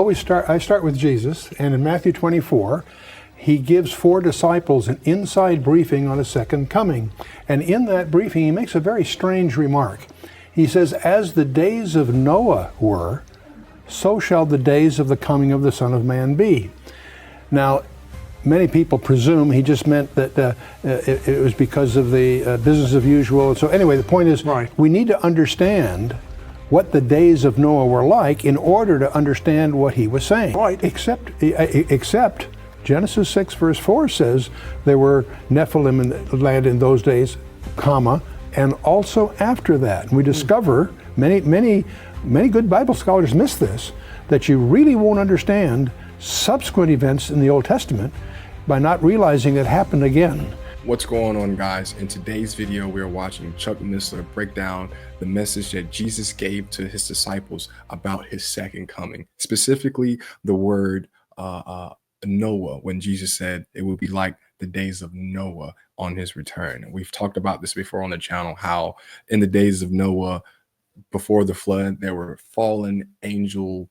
I start with Jesus, and in Matthew 24, he gives 4 disciples an inside briefing on his second coming. And in that briefing, he makes a very strange remark. He says, as the days of Noah were, so shall the days of the coming of the Son of Man be. Now, many people presume he just meant that it was because of the business as usual. So anyway, the point is, we need to understand what the days of Noah were like in order to understand what he was saying. Right. Except Genesis 6 verse 4 says there were Nephilim in the land in those days, comma, and also after that. And we discover, many good Bible scholars miss this, that you really won't understand subsequent events in the Old Testament by not realizing it happened again. What's going on, guys? In today's video, we are watching Chuck Missler break down the message that Jesus gave to his disciples about his second coming, specifically the word Noah, when Jesus said it would be like the days of Noah on his return. And we've talked about this before on the channel, how in the days of Noah, before the flood, there were fallen angel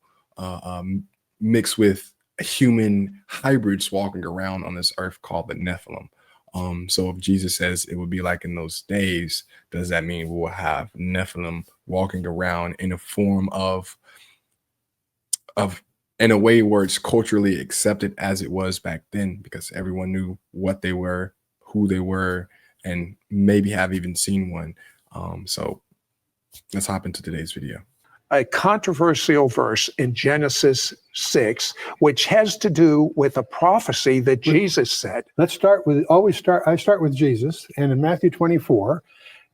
mixed with human hybrids walking around on this earth called the Nephilim. So if Jesus says it would be like in those days, does that mean we'll have Nephilim walking around in a form in a way where it's culturally accepted as it was back then, because everyone knew what they were, who they were, and maybe have even seen one. So let's hop into today's video. A controversial verse in Genesis 6, which has to do with a prophecy that Jesus said. I start with Jesus, and in Matthew 24,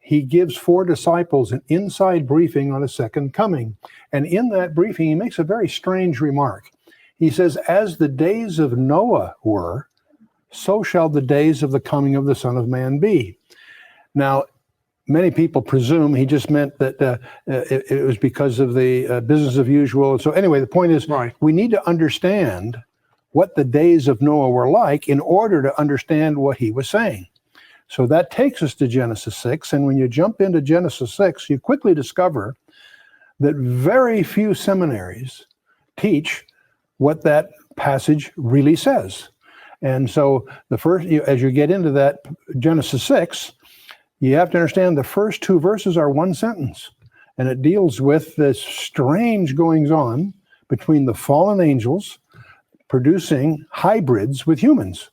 he gives 4 disciples an inside briefing on his second coming. And in that briefing, he makes a very strange remark. He says, as the days of Noah were, so shall the days of the coming of the Son of Man be. Now, many people presume he just meant that it was because of the business as usual. So anyway, the point is, we need to understand what the days of Noah were like in order to understand what he was saying. So that takes us to Genesis 6. And when you jump into Genesis 6, you quickly discover that very few seminaries teach what that passage really says. And so as you get into that Genesis 6, you have to understand the first 2 verses are one sentence, and it deals with this strange goings-on between the fallen angels producing hybrids with humans.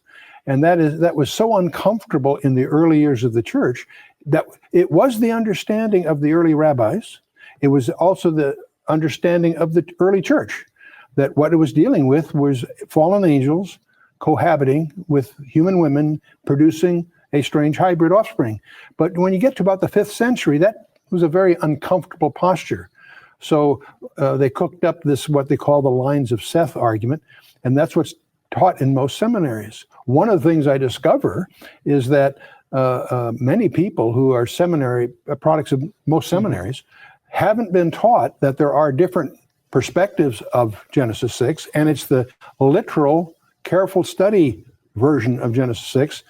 And that was so uncomfortable in the early years of the church that it was the understanding of the early rabbis. It was also the understanding of the early church that what it was dealing with was fallen angels cohabiting with human women producing a strange hybrid offspring. But when you get to about the 5th century, that was a very uncomfortable posture. So they cooked up this, what they call the lines of Seth argument, and that's what's taught in most seminaries. One of the things I discover is that many people who are seminary products of most seminaries haven't been taught that there are different perspectives of Genesis 6, and it's the literal, careful study version of Genesis 6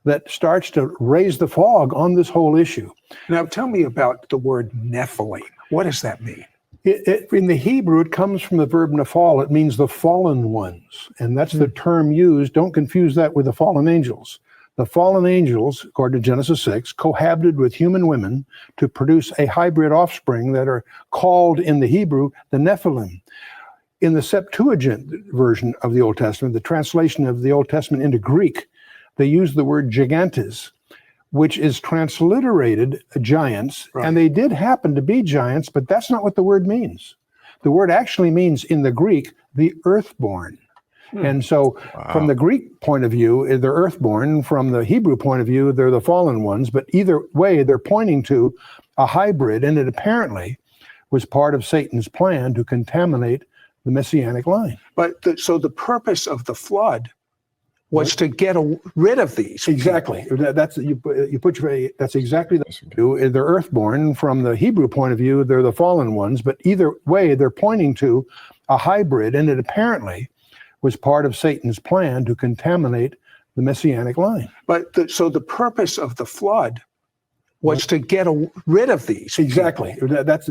that starts to raise the fog on this whole issue. Now, tell me about the word Nephilim. What does that mean? In the Hebrew, it comes from the verb nephal. It means the fallen ones, and that's the term used. Don't confuse that with the fallen angels. The fallen angels, according to Genesis 6, cohabited with human women to produce a hybrid offspring that are called in the Hebrew the Nephilim. In the Septuagint version of the Old Testament, the translation of the Old Testament into Greek, they use the word gigantes, which is transliterated giants, and they did happen to be giants, but that's not what the word means. The word actually means, in the Greek, the earthborn. And so from the Greek point of view, they're earthborn. From the Hebrew point of view, they're the fallen ones. But either way, they're pointing to a hybrid, and it apparently was part of Satan's plan to contaminate the Messianic line. But so the purpose of the flood was to get rid of these. Exactly. That's exactly the they're earthborn. From the Hebrew point of view, they're the fallen ones. But either way, they're pointing to a hybrid, and it apparently was part of Satan's plan to contaminate the Messianic line. But so the purpose of the flood was to get rid of these. Exactly. people. That's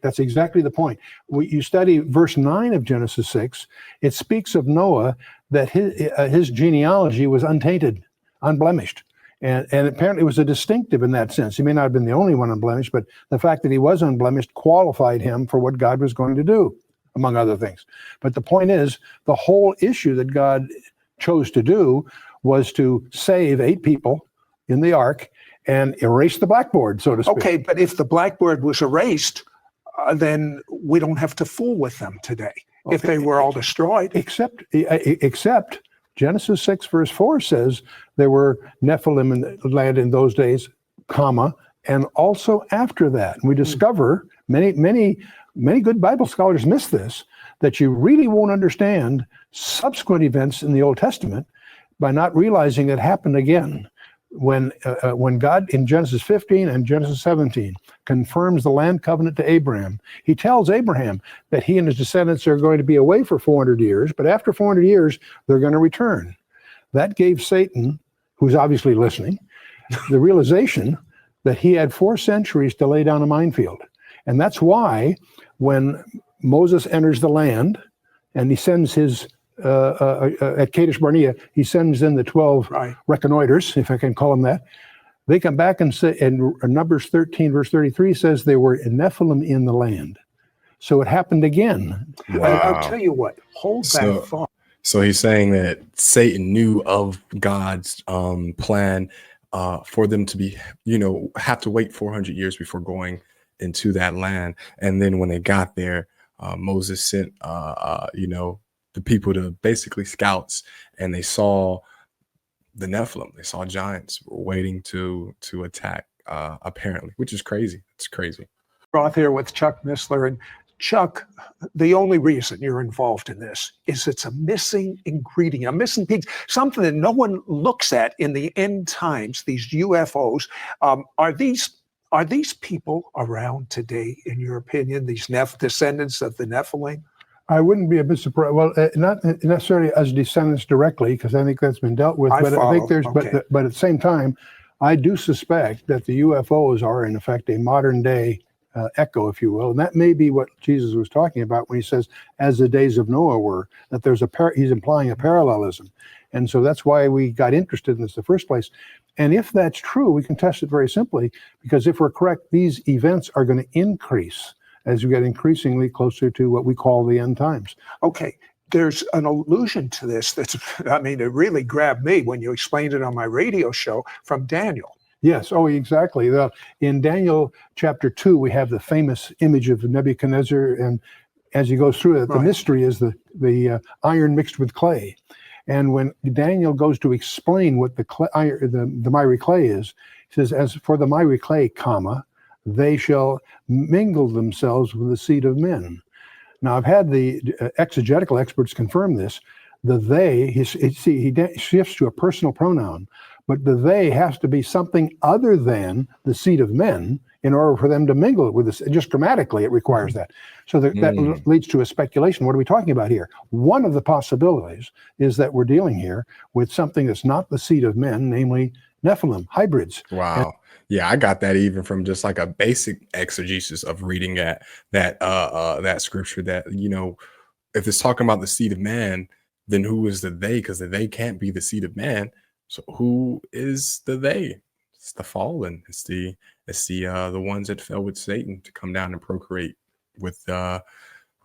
that's exactly the point. You study verse 9 of Genesis 6. It speaks of Noah that his genealogy was untainted, unblemished. And apparently it was a distinctive in that sense. He may not have been the only one unblemished, but the fact that he was unblemished qualified him for what God was going to do, among other things. But the point is, the whole issue that God chose to do was to save 8 people in the ark and erase the blackboard, so to speak. Okay, but if the blackboard was erased, then we don't have to fool with them today. If they were all destroyed. Except Genesis 6 verse 4 says there were Nephilim in the land in those days, comma, and also after that. And we discover, many good Bible scholars miss this, that you really won't understand subsequent events in the Old Testament by not realizing it happened again. When God in Genesis 15 and Genesis 17 confirms the land covenant to Abraham, he tells Abraham that he and his descendants are going to be away for 400 years, but after 400 years, they're going to return. That gave Satan, who's obviously listening, the realization that he had 4 centuries to lay down a minefield. And that's why when Moses enters the land and he sends his at Kadesh Barnea, he sends in the 12 reconnoiters, if I can call them that. They come back and say, and Numbers 13, verse 33 says they were Nephilim in the land. So it happened again. Wow. I'll tell you what, hold that thought. So he's saying that Satan knew of God's plan for them to be, have to wait 400 years before going into that land. And then when they got there, Moses sent, the people to basically scouts, and they saw the Nephilim. They saw giants were waiting to attack, apparently, which is crazy. It's crazy. We're out here with Chuck Missler. And Chuck, the only reason you're involved in this is it's a missing ingredient, a missing piece, something that no one looks at in the end times, these UFOs. Are these people around today, in your opinion, these descendants of the Nephilim? I wouldn't be a bit surprised. Well, not necessarily as descendants directly, because I think that's been dealt with. But I think there's, but at the same time, I do suspect that the UFOs are in effect a modern day echo, if you will, and that may be what Jesus was talking about when he says, "As the days of Noah were." That there's he's implying a parallelism, and so that's why we got interested in this in the first place. And if that's true, we can test it very simply, because if we're correct, these events are going to increase as we get increasingly closer to what we call the end times. Okay, there's an allusion to this it really grabbed me when you explained it on my radio show from Daniel. Yes, exactly. In Daniel chapter 2, we have the famous image of Nebuchadnezzar, and as he goes through it, the mystery is the iron mixed with clay. And when Daniel goes to explain what the miry clay is, he says, "As for the miry clay, comma, they shall mingle themselves with the seed of men." Now, I've had the exegetical experts confirm this. The they, he shifts to a personal pronoun, but the they has to be something other than the seed of men in order for them to mingle with this. Just grammatically, it requires that. So that leads to a speculation. What are we talking about here? One of the possibilities is that we're dealing here with something that's not the seed of men, namely Nephilim, hybrids. Wow. Yeah, I got that even from just like a basic exegesis of reading that scripture, that, if it's talking about the seed of man, then who is the they? Because the they can't be the seed of man. So who is the they? It's the fallen. It's the ones that fell with Satan to come down and procreate with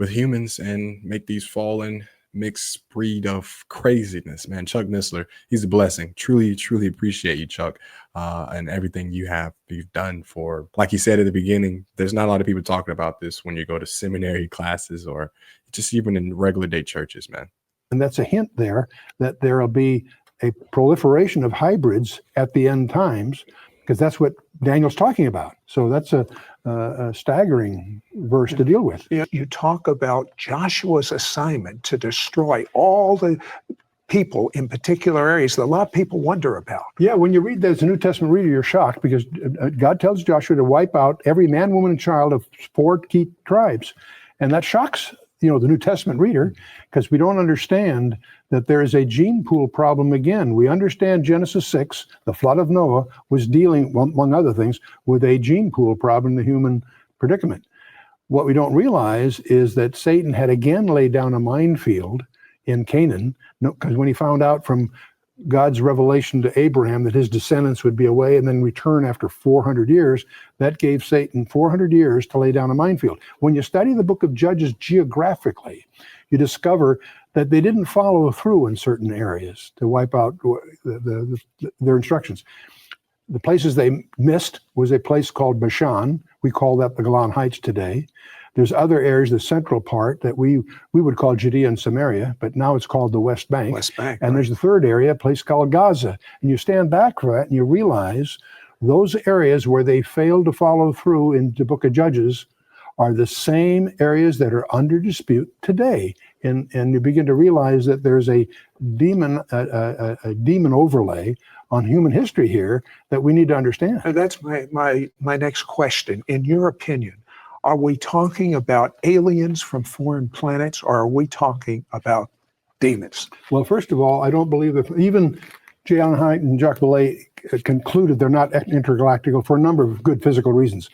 humans and make these fallen mixed breed of craziness, man. Chuck Missler, he's a blessing. Truly, truly appreciate you, Chuck, and everything you've done for, like you said at the beginning, there's not a lot of people talking about this when you go to seminary classes or just even in regular day churches, man. And that's a hint there that there will be a proliferation of hybrids at the end times, because that's what Daniel's talking about. So that's a staggering verse to deal with. You talk about Joshua's assignment to destroy all the people in particular areas that a lot of people wonder about. Yeah, when you read that as a New Testament reader, you're shocked, because God tells Joshua to wipe out every man, woman, and child of 4 key tribes. And that shocks the New Testament reader, because we don't understand that there is a gene pool problem again. We understand Genesis 6, the flood of Noah, was dealing, among other things, with a gene pool problem in the human predicament. What we don't realize is that Satan had again laid down a minefield in Canaan, because when he found out from God's revelation to Abraham that his descendants would be away and then return after 400 years, that gave Satan 400 years to lay down a minefield. When you study the book of Judges geographically, you discover that they didn't follow through in certain areas to wipe out their instructions. The places they missed was a place called Bashan. We call that the Golan Heights today. There's other areas, the central part, that we would call Judea and Samaria, but now it's called the West Bank. West Bank. And there's the third area, a place called Gaza. And you stand back from that and you realize those areas where they failed to follow through in the book of Judges are the same areas that are under dispute today. And you begin to realize that there's a demon overlay on human history here that we need to understand. And that's my next question. In your opinion, are we talking about aliens from foreign planets, or are we talking about demons? Well, first of all, I don't believe that even J. Allen Hyde and Jacques Vallée concluded they're not intergalactical for a number of good physical reasons.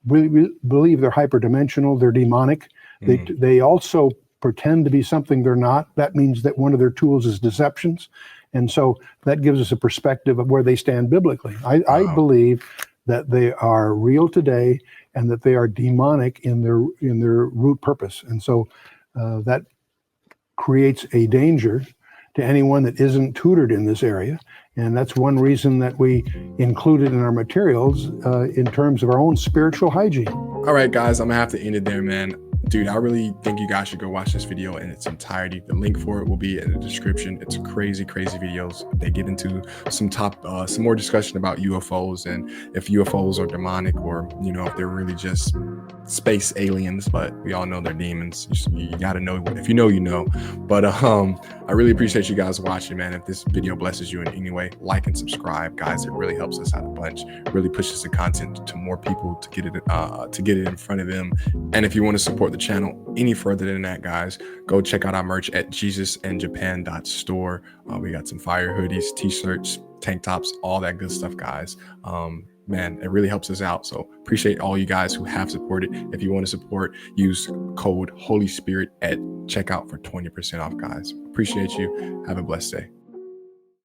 We believe they're hyperdimensional, they're demonic. They also pretend to be something they're not. That means that one of their tools is deceptions. And so that gives us a perspective of where they stand biblically. I believe that they are real today and that they are demonic in their root purpose. And so that creates a danger to anyone that isn't tutored in this area. And that's one reason that we include it in our materials in terms of our own spiritual hygiene. All right, guys, I'm gonna have to end it there, man. Dude, I really think you guys should go watch this video in its entirety. The link for it will be in the description. It's crazy videos. They get into some more discussion about UFOs and if UFOs are demonic or, if they're really just space aliens, but we all know they're demons. You gotta know, if you know, you know. But I really appreciate you guys watching, man. If this video blesses you in any way, like and subscribe, guys. It really helps us out a bunch. Really pushes the content to more people to get it in front of them. And if you want to support the channel any further than that, guys, go check out our merch at jesusandjapan.store. We got some fire hoodies, t-shirts, tank tops, all that good stuff, guys. Man, it really helps us out. So appreciate all you guys who have supported. If you want to support, use code Holy Spirit at checkout for 20% off, guys. Appreciate you. Have a blessed day.